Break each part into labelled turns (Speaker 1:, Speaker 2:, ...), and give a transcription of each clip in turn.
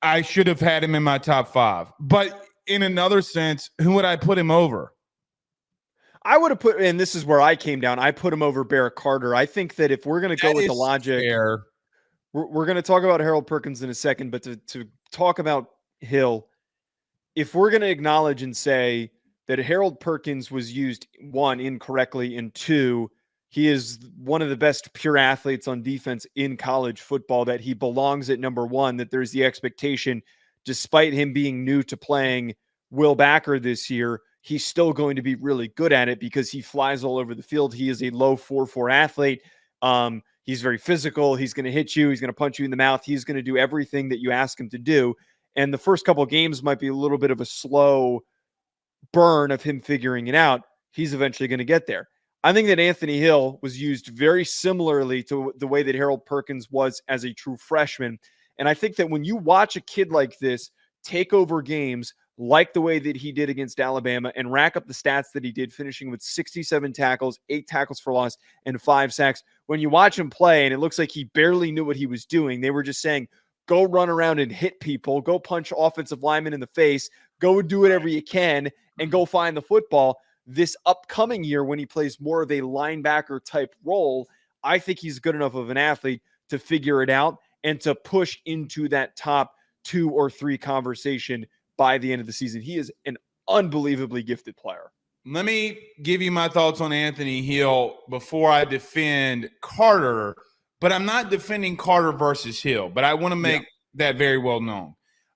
Speaker 1: I should have had him in my top 5. But in another sense, who would I put him over?
Speaker 2: I would have put, and this is where I came down, I put him over Barrett Carter. I think that if we're going to go with the logic, we're going to talk about Harold Perkins in a second, but to talk about Hill, if we're going to acknowledge and say that Harold Perkins was used, 1, incorrectly, and 2, he is one of the best pure athletes on defense in college football, that he belongs at number 1, that there's the expectation, despite him being new to playing Will Backer this year, he's still going to be really good at it because he flies all over the field. He is a low 4.4 athlete. He's very physical. He's going to hit you. He's going to punch you in the mouth. He's going to do everything that you ask him to do. And the first couple of games might be a little bit of a slow burn of him figuring it out. He's eventually going to get there. I think that Anthony Hill was used very similarly to the way that Harold Perkins was as a true freshman. And I think that when you watch a kid like this take over games like the way that he did against Alabama and rack up the stats that he did, finishing with 67 tackles, 8 tackles for loss, and 5 sacks. When you watch him play and it looks like he barely knew what he was doing, they were just saying, go run around and hit people, go punch offensive linemen in the face, go do whatever you can, and go find the football. This upcoming year, when he plays more of a linebacker type role, I think he's good enough of an athlete to figure it out and to push into that top 2 or 3 conversation by the end of the season. He is an unbelievably gifted player.
Speaker 1: Let me give you my thoughts on Anthony Hill before I defend Carter, but I'm not defending Carter versus Hill, but I want to make that very well known.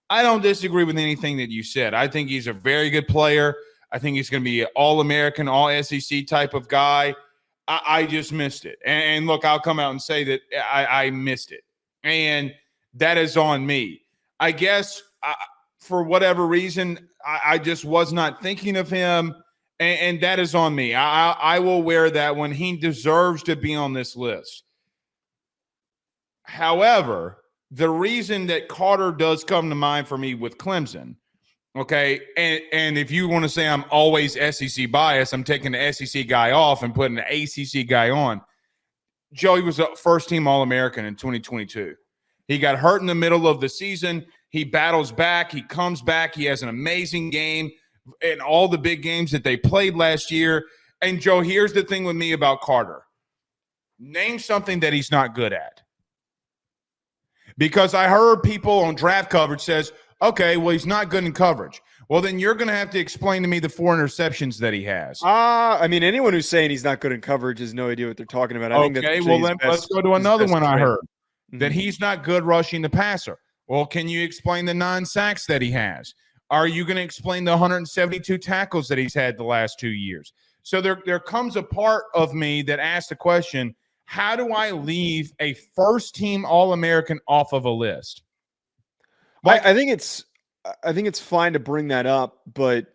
Speaker 1: I don't disagree with anything that you said. I think he's a very good player. I think he's going to be an all-American, all-SEC type of guy. I just missed it. And look, I'll come out and say that I missed it. And that is on me. I guess for whatever reason, I just was not thinking of him, and that is on me. I will wear that when he deserves to be on this list. However, the reason that Carter does come to mind for me with Clemson, okay, and if you want to say I'm always SEC biased, I'm taking the SEC guy off and putting the ACC guy on. Joey was a first-team All-American in 2022. He got hurt in the middle of the season. He battles back. He comes back. He has an amazing game in all the big games that they played last year. And, Joe, here's the thing with me about Carter. Name something that he's not good at. Because I heard people on draft coverage says, okay, well, he's not good in coverage. Well, then you're going to have to explain to me the 4 interceptions that he has.
Speaker 2: I mean, anyone who's saying he's not good in coverage has no idea what they're talking about. I think
Speaker 1: okay, well, then let's go to another one I heard. That he's not good rushing the passer. Well, can you explain the 9 sacks that he has? Are you going to explain the 172 tackles that he's had the last 2 years? So there comes a part of me that asks the question, how do I leave a first-team All-American off of a list?
Speaker 2: Like, I think it's fine to bring that up, but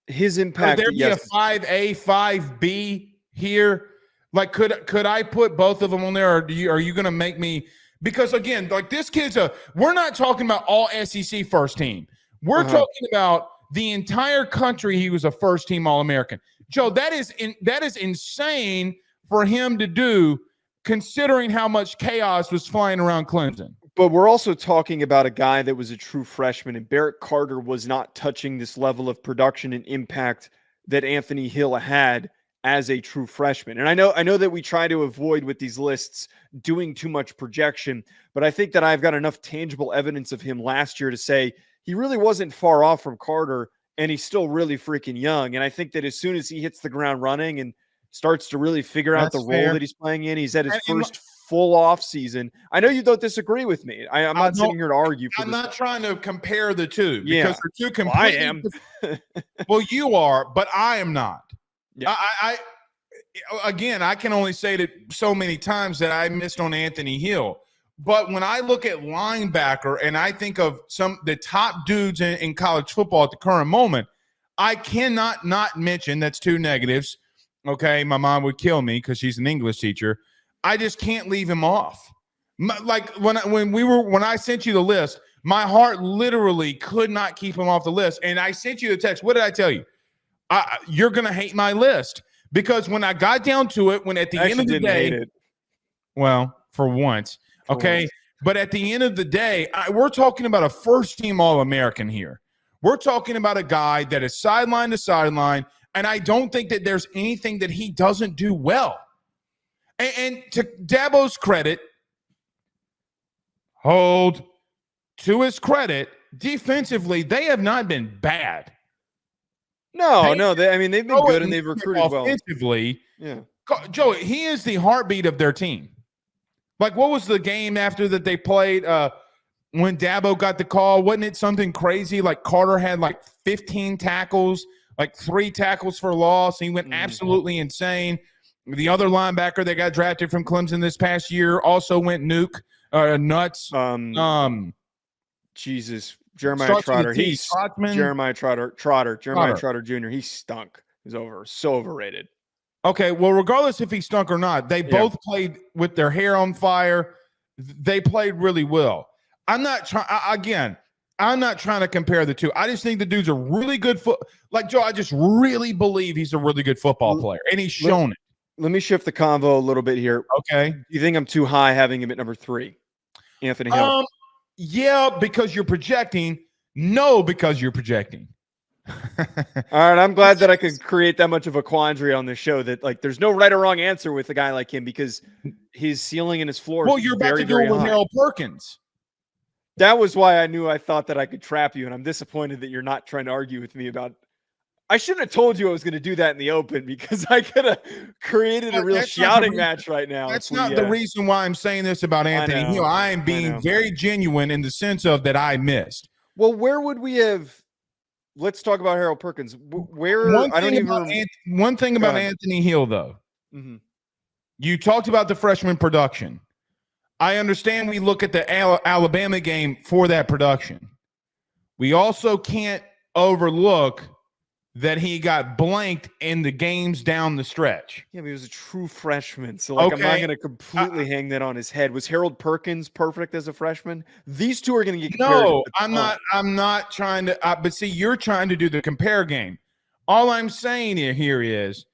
Speaker 2: his impact.
Speaker 1: Could there be a 5A, 5B here? Like, could I put both of them on there, or are you going to make me? Because again, like this kid's we're not talking about all SEC first team. We're talking about the entire country. He was a first team All-American. Joe, that is insane for him to do, considering how much chaos was flying around Clemson.
Speaker 2: But we're also talking about a guy that was a true freshman, and Barrett Carter was not touching this level of production and impact that Anthony Hill had as a true freshman. And I know that we try to avoid with these lists doing too much projection, but I think that I've got enough tangible evidence of him last year to say he really wasn't far off from Carter, and he's still really freaking young. And I think that as soon as he hits the ground running and starts to really figure out the role that he's playing in, he's at his first full off season. I know you don't disagree with me. I'm not sitting here to argue for
Speaker 1: I'm not trying to compare the two because they're two completely.
Speaker 2: Well, I am.
Speaker 1: Well, you are, but I am not.
Speaker 2: Yeah.
Speaker 1: Again, I can only say that so many times that I missed on Anthony Hill. But when I look at linebacker and I think of the top dudes in college football at the current moment, I cannot not mention, that's 2 negatives. Okay, my mom would kill me because she's an English teacher. I just can't leave him off. Like when I sent you the list, my heart literally could not keep him off the list. And I sent you the text. What did I tell you? You're going to hate my list. Because when I got down to it, when at the end of the day, well, for once, okay, But at the end of the day, we're talking about a first-team All-American here. We're talking about a guy that is sideline to sideline, and I don't think that there's anything that he doesn't do well. And to Dabo's credit, to his credit, defensively, they have not been bad.
Speaker 2: They've been good and they've recruited well.
Speaker 1: Offensively, yeah. Joey, he is the heartbeat of their team. Like, what was the game after that they played when Dabo got the call? Wasn't it something crazy? Like, Carter had like 15 tackles, like 3 tackles for loss. He went absolutely insane. The other linebacker that got drafted from Clemson this past year also went nuts.
Speaker 2: Jesus. Jeremiah Trotter. Jeremiah Trotter Jr. He stunk. He's so overrated.
Speaker 1: Okay, well, regardless if he stunk or not, they both played with their hair on fire. They played really well. I'm not trying to compare the two. I just think the dude's a really good like Joe, I just really believe he's a really good football player, and he's shown it.
Speaker 2: Let me shift the convo a little bit here.
Speaker 1: Okay.
Speaker 2: Do you think I'm too high having him at number 3? Anthony Hill.
Speaker 1: Yeah, because you're projecting. No, because you're projecting.
Speaker 2: All right, I'm glad that I could create that much of a quandary on this show that like there's no right or wrong answer with a guy like him because his ceiling and his floor.
Speaker 1: Well, you're about to do it with Harold Perkins.
Speaker 2: That was why I thought that I could trap you, and I'm disappointed that you're not trying to argue with me about. I shouldn't have told you I was going to do that in the open because I could have created a real shouting match right now.
Speaker 1: That's not the reason why I'm saying this about Anthony Hill. I am being very genuine in the sense of that I missed.
Speaker 2: Well, where would we have? Let's talk about Harold Perkins. One
Speaker 1: thing about Anthony Hill, though. Mm-hmm. You talked about the freshman production. I understand we look at the Alabama game for that production. We also can't overlook that he got blanked in the games down the stretch.
Speaker 2: Yeah, but he was a true freshman. So, I'm not going to completely hang that on his head. Was Harold Perkins perfect as a freshman? These two are going to get compared.
Speaker 1: No, I'm not trying to. But see, you're trying to do the compare game. All I'm saying here is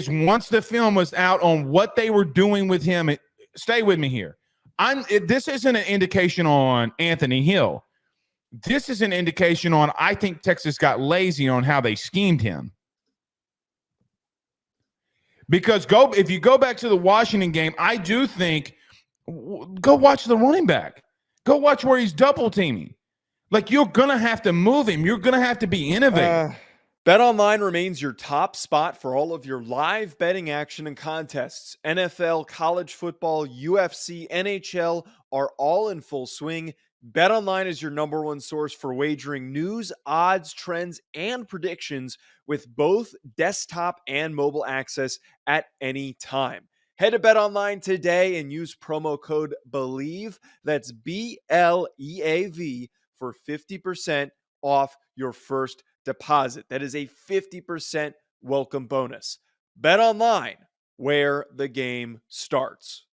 Speaker 1: once the film was out on what they were doing with him, stay with me here. This isn't an indication on Anthony Hill. This is an indication on, I think Texas got lazy on how they schemed him. Because if you go back to the Washington game, I do think, go watch the running back. Go watch where he's double teaming. Like, you're going to have to move him. You're going to have to be innovative.
Speaker 2: BetOnline remains your top spot for all of your live betting action and contests. NFL, college football, UFC, NHL are all in full swing. BetOnline is your number one source for wagering news, odds, trends, and predictions with both desktop and mobile access at any time. Head to BetOnline today and use promo code BELIEVE, that's BLEAV, for 50% off your first deposit. That is a 50% welcome bonus. BetOnline, where the game starts.